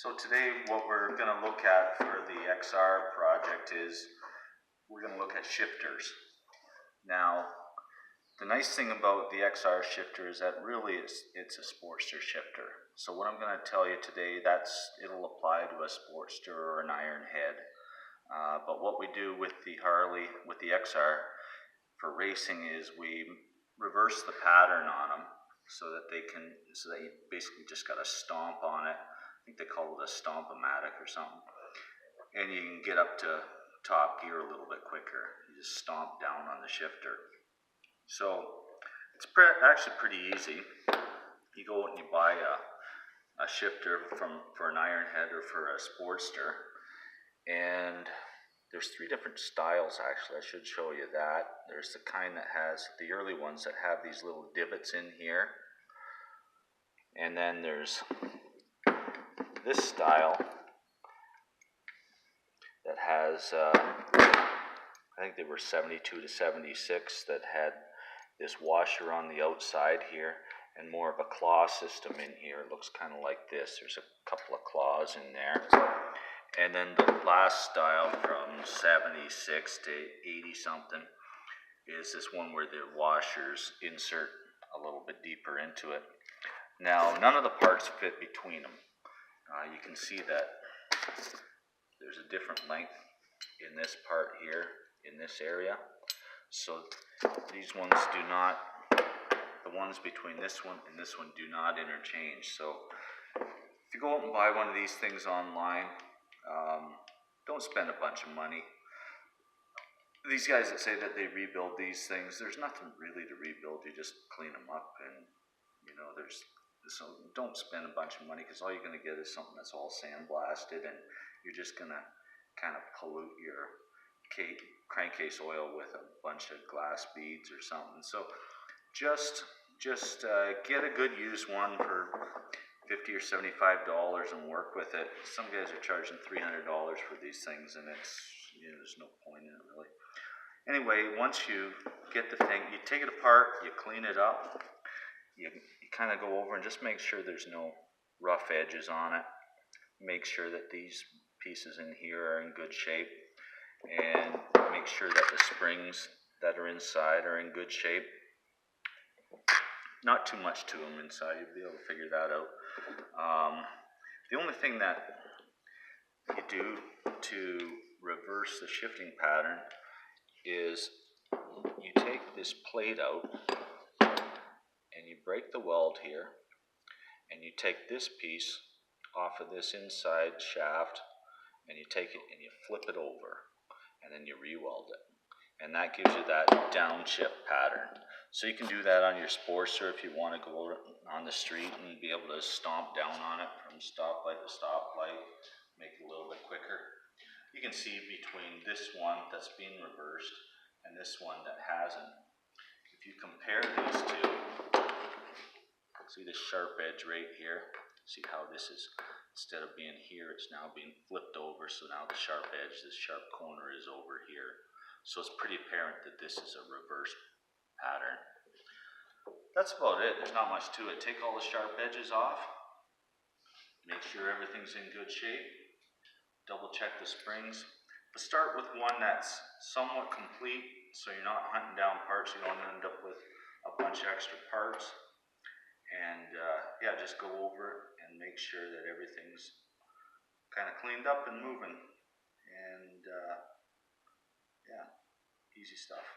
So today what we're going to look at for the XR project is we're going to look at shifters. Now the nice thing about the XR shifter is that really it's a Sportster shifter. So what I'm going to tell you today, it'll apply to a Sportster or an ironhead. But what we do with the Harley, with the XR for racing is we reverse the pattern on them so that you basically just got to stomp on it. I think they call it a stompomatic or something. And you can get up to top gear a little bit quicker. You just stomp down on the shifter. So it's actually pretty easy. You go out and you buy a shifter for an ironhead or for a Sportster. And there's three different styles actually. I should show you that. There's the kind that has, the early ones that have these little divots in here. And then there's this style that has, I think they were 72 to 76, that had this washer on the outside here and more of a claw system in here. It looks kind of like this. There's a couple of claws in there. And then the last style from 76 to 80 something is this one where the washers insert a little bit deeper into it. Now none of the parts fit between them. You can see that there's a different length in this part here, in this area. So these ones do not, the ones between this one and this one do not interchange. So if you go out and buy one of these things online, don't spend a bunch of money. These guys that say that they rebuild these things, there's nothing really to rebuild. You just clean them up, and so don't spend a bunch of money, because all you're going to get is something that's all sandblasted, and you're just going to kind of pollute your crankcase oil with a bunch of glass beads or something. So just get a good used one for $50 or $75 and work with it. Some guys are charging $300 for these things, and there's no point in it really. Anyway, once you get the thing, you take it apart, you clean it up, you kind of go over and just make sure there's no rough edges on it. Make sure that these pieces in here are in good shape, and make sure that the springs that are inside are in good shape. Not too much to them inside, you'll be able to figure that out. The only thing that you do to reverse the shifting pattern is you take this plate out and you break the weld here, and you take this piece off of this inside shaft, and you take it and you flip it over, and then you re-weld it, and that gives you that downshift pattern. So you can do that on your Sportster if you want to go on the street and be able to stomp down on it from stoplight to stoplight, make it a little bit quicker. You can see between this one that's being reversed and this one that hasn't. If you compare these two, see this sharp edge right here? See how this is, instead of being here, it's now being flipped over, so now the sharp edge, this sharp corner is over here. So it's pretty apparent that this is a reverse pattern. That's about it. There's not much to it. Take all the sharp edges off, make sure everything's in good shape, double check the springs, but start with one that's somewhat complete, so you're not hunting down parts. You don't end up with a bunch of extra parts. And yeah, just go over it and make sure that everything's kind of cleaned up and moving. And yeah, easy stuff.